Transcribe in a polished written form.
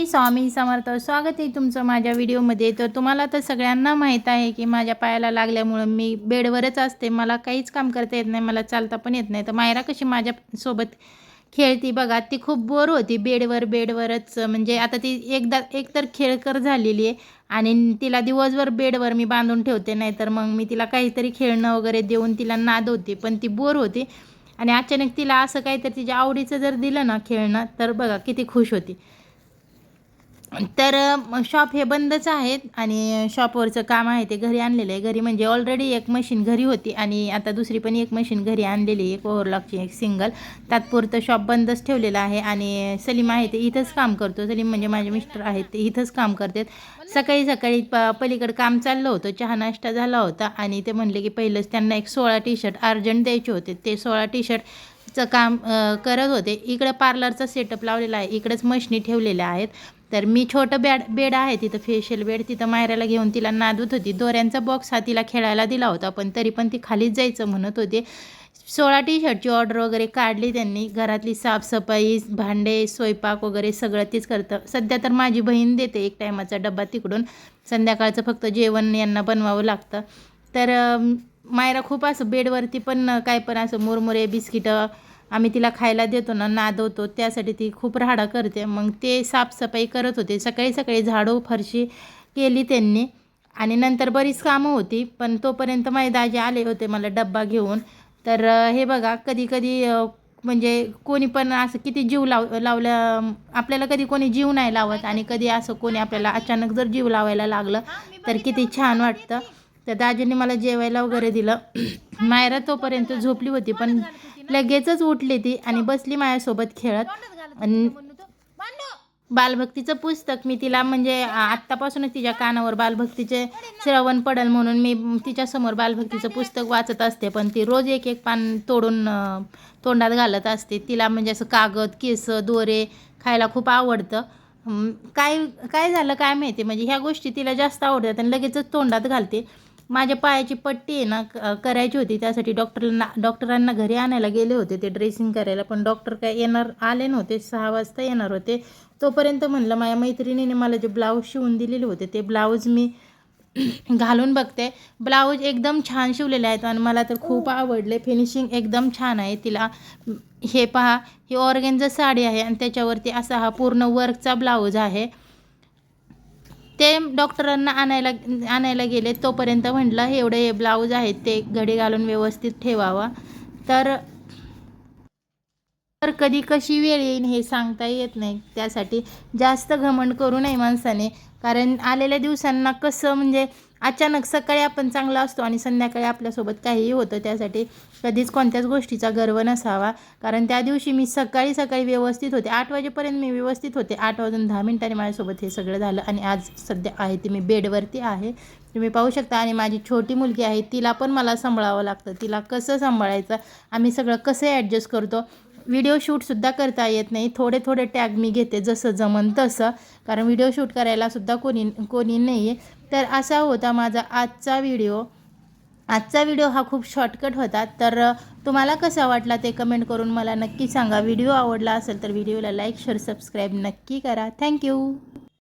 स्वामी समर्थ. स्वागत आहे तुमचं माझ्या व्हिडिओमध्ये. तर तुम्हाला तर सगळ्यांना माहीत आहे की माझ्या पायाला लागल्यामुळं मी बेडवरच असते. मला काहीच काम करता येत नाही, मला चालता पण येत नाही. तर मायरा कशी माझ्यासोबत खेळती बघा, ती खूप बोर होती बेडवरच. म्हणजे आता ती एकतर खेळकर झालेली आहे आणि तिला दिवसभर बेडवर मी बांधून ठेवते, नाही तर मग मी तिला काहीतरी खेळणं वगैरे देऊन तिला नादवते. पण ती बोर होती आणि अचानक तिला असं काहीतरी तिच्या आवडीचं जर दिलं ना खेळणं, तर बघा किती खुश होती. तर शॉप हे बंदच आहेत आणि शॉपवरचं काम आहे ते घरी आणलेलं आहे. घरी म्हणजे ऑलरेडी एक मशीन घरी होती आणि आता दुसरी पण एक मशीन घरी आणलेली आहे, एक ओव्हरलॉकची, एक सिंगल. तात्पुरतं शॉप बंदच ठेवलेलं आहे आणि सलीम आहे ते इथंच काम करतो. सलीम म्हणजे माझे मिस्टर आहेत, ते इथंच काम करतात. सकाळी सकाळी पलीकडे काम चाललं होतं, चहा नाश्ता झाला होता आणि ते म्हणले की पहिलंच त्यांना एक 16 टी-शर्ट अर्जंट द्यायचे होते. ते 16 टी-शर्टचं काम करत होते. इकडं पार्लरचा सेटअप लावलेला आहे, इकडेच मशनी ठेवलेल्या आहेत. तर मी छोटं बेड आहे तिथं, फेशियल बेड, तिथं मायराला घेऊन तिला नादवत होती. दोऱ्यांचा बॉक्स हा तिला खेळायला दिला होता, पण तरी पण ती खालीच जायचं म्हणत होते. 16 टी-शर्टची ऑर्डर वगैरे काढली त्यांनी. घरातली साफसफाई, भांडे, स्वयंपाक वगैरे सगळं तीच करतं. सध्या तर माझी बहीण देते एक टायमाचा डब्बा तिकडून, संध्याकाळचं फक्त जेवण यांना बनवावं लागतं. तर मायरा खूप असं बेडवरती पण काय पण असं मुरमुरे, बिस्किटं आम्ही तिला खायला देतो ना, नादवतो, त्यासाठी ती खूप राडा करते. मग ते साफसफाई करत होते. सकाळी सकाळी झाडू फरशी केली त्यांनी आणि नंतर बरीच कामं होती, पण तोपर्यंत माझे दाजी आले होते मला डब्बा घेऊन. तर हे बघा, कधी कधी म्हणजे कोणी पण असं किती जीव लावलं आपल्याला, कधी कोणी जीव नाही लावत आणि कधी असं कोणी आपल्याला अचानक जर जीव लावायला लागलं तर किती छान वाटतं. तर दाजींनी मला जेवायला वगैरे दिलं. मायरा तोपर्यंत झोपली होती, पण लगेचच उठली ती आणि बसली माझ्यासोबत खेळत. आणि बालभक्तीचं पुस्तक मी तिला म्हणजे आत्तापासूनच तिच्या कानावर बालभक्तीचे श्रवण पडेल म्हणून मी तिच्यासमोर बालभक्तीचं पुस्तक वाचत असते. पण ती रोज एक एक पान तोडून तोंडात घालत असते. तिला म्हणजे असं कागद, केस, दोरे खायला खूप आवडतं. काय काय झालं काय माहिती, म्हणजे ह्या गोष्टी तिला जास्त आवडतात आणि लगेचच तोंडात घालते. माझ्या पायाची पट्टी आहे ना करायची होती, त्यासाठी डॉक्टरांना घरी आणायला गेले होते ते ड्रेसिंग करायला. पण डॉक्टर काय आले नव्हते, 6 वाजता येणार होते. तोपर्यंत म्हणलं माझ्या मैत्रिणीने मला जे ब्लाऊज शिवून दिलेले होते ते ब्लाऊज मी घालून बघते. ब्लाऊज एकदम छान शिवलेले आहेत आणि मला तर खूप आवडले. फिनिशिंग एकदम छान आहे. तिला हे पहा, ही ऑर्गेन्झा साडी आहे आणि त्याच्यावरती असा हा पूर्ण वर्कचा ब्लाऊज आहे. ते डॉक्टरांना आणायला गेले, तोपर्यंत म्हटलं हे ब्लाऊज आहेत ते घडी घालून व्यवस्थित ठेवावा. तर कधी कशी वेळ येईल हे सांगता येत नाही. त्यासाठी जास्त घमंड करू नये माणसाने, कारण आलेल्या दिवसांना कसं म्हणजे अचानक सकाळी आपण चांगला असतो आणि संध्याकाळी आपल्यासोबत काहीही होतं. त्यासाठी कधीच कोणत्याच गोष्टीचा गर्व नसावा. कारण त्या दिवशी मी सकाळी व्यवस्थित होते, 8 वाजेपर्यंत मी व्यवस्थित होते. 8 वाजून 10 मिनिटांनी माझ्यासोबत हे सगळं झालं आणि आज सध्या आहे ते मी बेडवरती आहे, तुम्ही पाहू शकता. आणि माझी छोटी मुलगी आहे, तिला पण मला सांभाळावं लागतं. तिला कसं सांभाळायचं, आम्ही सगळं कसं ॲडजस्ट करतो. व्हिडिओ शूटसुद्धा करता येत नाही, थोडे टॅग मी घेते जसं जमन तसं, कारण व्हिडिओ शूट करायलासुद्धा कोणी नाही आहे. तर असा होता माझा आजचा व्हिडिओ. हा खूप शॉर्टकट होता. तर तुम्हाला कसा वाटला ते कमेंट करून मला नक्की सांगा. व्हिडिओ आवडला असेल तर व्हिडिओला लाईक, शेअर, सबस्क्राईब नक्की करा. थँक्यू.